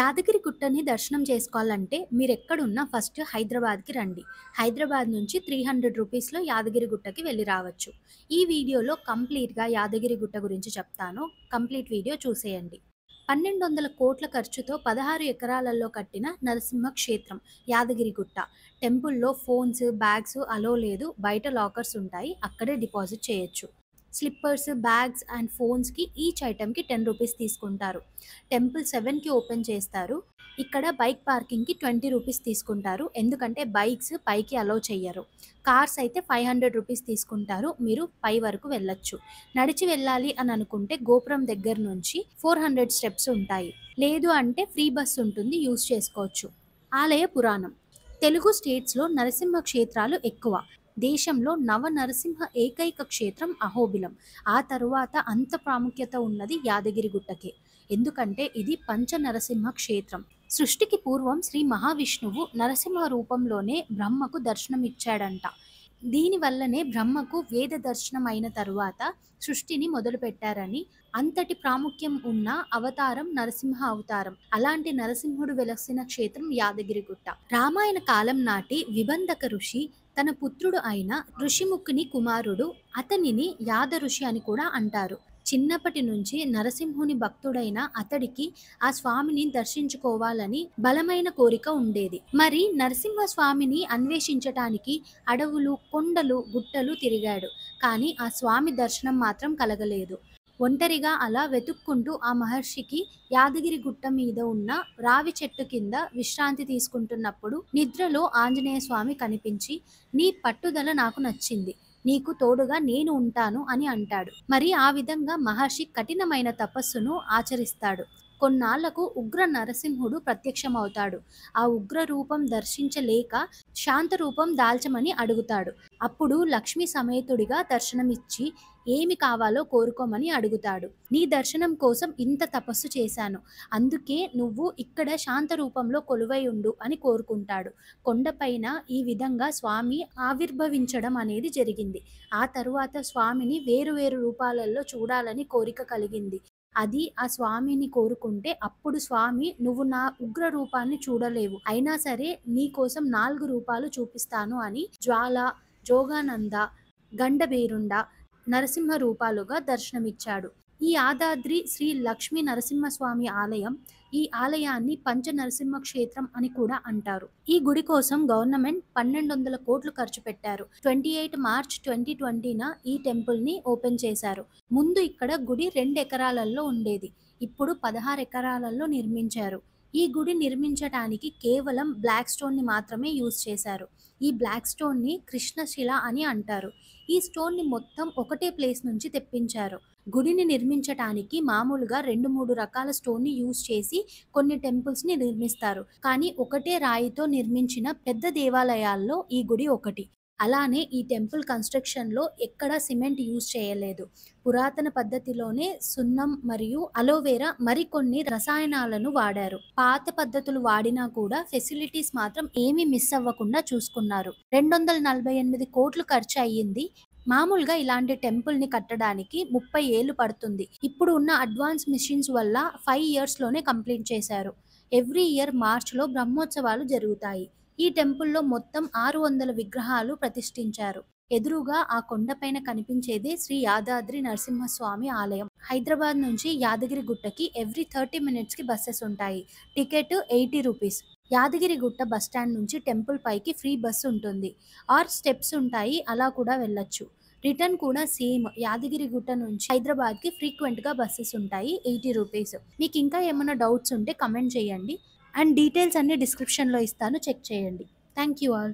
యాదగిరిగుట్టని దర్శనం చేసుకోవాలంటే మీరెక్కడున్నా ఫస్ట్ హైదరాబాద్‌కి రండి. హైదరాబాద్ నుంచి 300 రూపీస్‌లో యాదగిరిగుట్టకి వెళ్లి రావచ్చు. ఈ వీడియోలో కంప్లీట్‌గా యాదగిరిగుట్ట గురించి చెప్తాను. కంప్లీట్ వీడియో చూసేయండి. 1200 కోట్ల ఖర్చుతో 16 ఎకరాలలో కట్టిన నరసింహ క్షేత్రం యాదగిరిగుట్ట. టెంపుల్‌లో ఫోన్స్, బ్యాగ్స్ అలో లేదు. బయట లాకర్స్ ఉంటాయి. అక్కడే డిపాజిట్ చేయొచ్చు. స్లిప్పర్స్, బ్యాగ్స్ అండ్ ఫోన్స్‌కి ఈచ్ ఐటెమ్‌కి 10 రూపీస్ తీసుకుంటారు. టెంపుల్ 7కి ఓపెన్ చేస్తారు. ఇక్కడ బైక్ పార్కింగ్‌కి 20 రూపీస్ తీసుకుంటారు. ఎందుకంటే బైక్స్ పైకి అలో చెయ్యరు. కార్స్ అయితే 500 రూపీస్ తీసుకుంటారు. మీరు పై వరకు వెళ్ళొచ్చు. నడిచి వెళ్ళాలి అని అనుకుంటే గోపురం దగ్గర నుంచి 400 స్టెప్స్ ఉంటాయి. లేదు అంటే ఫ్రీ బస్ ఉంటుంది, యూజ్ చేసుకోవచ్చు. ఆలయ పురాణం. తెలుగు స్టేట్స్‌లో నరసింహ క్షేత్రాలు ఎక్కువ. దేశంలో నవ నరసింహ ఏకైక క్షేత్రం అహోబిలం. ఆ తరువాత అంత ప్రాముఖ్యత ఉన్నది యాదగిరిగుట్టకే. ఎందుకంటే ఇది పంచ నరసింహ క్షేత్రం. సృష్టికి పూర్వం శ్రీ మహావిష్ణువు నరసింహ రూపంలోనే బ్రహ్మకు దర్శనమిచ్చాడంట. దీనివల్లనే బ్రహ్మకు వేద దర్శనం అయిన తరువాత సృష్టిని మొదలుపెట్టారని, అంతటి ప్రాముఖ్యం ఉన్న అవతారం నరసింహ అవతారం. అలాంటి నరసింహుడు వెలసిన క్షేత్రం యాదగిరిగుట్ట. రామాయణ కాలం నాటి విబంధక ఋషి తన పుత్రుడు అయిన ఋషిముఖుని కుమారుడు. అతనిని యాద ఋషి అని కూడా అంటారు. చిన్నప్పటి నుంచి నరసింహుని భక్తుడైన అతడికి ఆ స్వామిని దర్శించుకోవాలని బలమైన కోరిక ఉండేది. మరి నరసింహస్వామిని అన్వేషించటానికి అడవులు, కొండలు, గుట్టలు తిరిగాడు. కానీ ఆ స్వామి దర్శనం మాత్రం కలగలేదు. ఒంటరిగా అలా వెతుక్కుంటూ ఆ మహర్షికి యాదగిరి గుట్ట మీద ఉన్న రావి చెట్టు కింద విశ్రాంతి తీసుకుంటున్నప్పుడు నిద్రలో ఆంజనేయ స్వామి కనిపించి, నీ పట్టుదల నాకు నచ్చింది, నీకు తోడుగా నేను ఉంటాను అని అంటాడు. మరి ఆ విధంగా మహర్షి కఠినమైన తపస్సును ఆచరిస్తాడు. కొన్నాళ్లకు ఉగ్ర నరసింహుడు ప్రత్యక్షమవుతాడు. ఆ ఉగ్ర రూపం దర్శించలేక శాంత రూపం దాల్చమని అడుగుతాడు. అప్పుడు లక్ష్మీ సమేతుడిగా దర్శనమిచ్చి ఏమి కావాలో కోరుకోమని అడుగుతాడు. నీ దర్శనం కోసం ఇంత తపస్సు చేశాను, అందుకే నువ్వు ఇక్కడ శాంత రూపంలో కొలువై ఉండు అని కోరుకుంటాడు. కొండపైన ఈ విధంగా స్వామి ఆవిర్భవించడం అనేది జరిగింది. ఆ తరువాత స్వామిని వేరు వేరు రూపాలలో చూడాలని కోరిక కలిగింది. అది ఆ స్వామిని కోరుకుంటే అప్పుడు స్వామి, నువ్వు నా ఉగ్ర రూపాన్ని చూడలేవు, అయినా సరే నీ కోసం 4 రూపాలు చూపిస్తాను అని జ్వాల, జోగానంద, గండభేరుండ నరసింహ రూపాలుగా దర్శనమిచ్చాడు. ఈ యాదాద్రి శ్రీ లక్ష్మీ నరసింహస్వామి ఆలయం, ఈ ఆలయాన్ని పంచ నరసింహ క్షేత్రం అని కూడా అంటారు. ఈ గుడి కోసం గవర్నమెంట్ 1200 కోట్లు ఖర్చు పెట్టారు. 28 మార్చ్ 2020న ఈ టెంపుల్ ని ఓపెన్ చేశారు. ముందు ఇక్కడ గుడి 2 ఎకరాలలో ఉండేది. ఇప్పుడు 16 ఎకరాలలో నిర్మించారు. ఈ గుడి నిర్మించటానికి కేవలం బ్లాక్ స్టోన్ ని మాత్రమే యూజ్ చేశారు. ఈ బ్లాక్ స్టోన్ ని కృష్ణశిల అని అంటారు. ఈ స్టోన్ ని మొత్తం ఒకటే ప్లేస్ నుంచి తెప్పించారు. గుడిని నిర్మించటానికి మామూలుగా 2-3 రకాల స్టోన్ ని యూజ్ చేసి కొన్ని టెంపుల్స్ ని నిర్మిస్తారు. కానీ ఒకటే రాయితో నిర్మించిన పెద్ద దేవాలయాల్లో ఈ గుడి ఒకటి. అలానే ఈ టెంపుల్ కన్స్ట్రక్షన్‌లో ఎక్కడా సిమెంట్ యూజ్ చేయలేదు. పురాతన పద్ధతిలోనే సున్నం మరియు అలోవెరా మరికొన్ని రసాయనాలను వాడారు. పాత పద్ధతులు వాడినా కూడా ఫెసిలిటీస్ మాత్రం ఏమీ మిస్ అవ్వకుండా చూసుకున్నారు. 248 కోట్లు ఖర్చు అయ్యింది. మామూలుగా ఇలాంటి టెంపుల్‌ని కట్టడానికి 30 ఏళ్లు పడుతుంది. ఇప్పుడు ఉన్న అడ్వాన్స్ మిషన్స్ వల్ల 5 ఇయర్స్‌లోనే కంప్లీట్ చేశారు. ఎవ్రీ ఇయర్ మార్చ్‌లో బ్రహ్మోత్సవాలు జరుగుతాయి. ఈ టెంపుల్‌లో మొత్తం 600 విగ్రహాలు ప్రతిష్ఠించారు. ఎదురుగా ఆ కొండపైన కనిపించేదే శ్రీ యాదాద్రి నరసింహస్వామి ఆలయం. హైదరాబాద్ నుంచి యాదగిరిగుట్టకి ఎవ్రీ 30 మినిట్స్‌కి బసెస్ ఉంటాయి. Ticket 80 rupees. యాదగిరిగుట్ట బస్టాండ్ నుంచి టెంపుల్ పైకి ఫ్రీ బస్ ఉంటుంది. ఆర్ స్టెప్స్ ఉంటాయి, అలా కూడా వెళ్ళొచ్చు. రిటర్న్ కూడా సేమ్. యాదగిరిగుట్ట నుంచి హైదరాబాద్‌కి ఫ్రీక్వెంట్‌గా బస్సెస్ ఉంటాయి. 80 రూపీస్. మీకు ఇంకా ఏమైనా డౌట్స్ ఉంటే కమెంట్ చేయండి. అండ్ డీటెయిల్స్ అన్ని డిస్క్రిప్షన్‌లో ఇస్తాను, చెక్ చేయండి. Thank you all.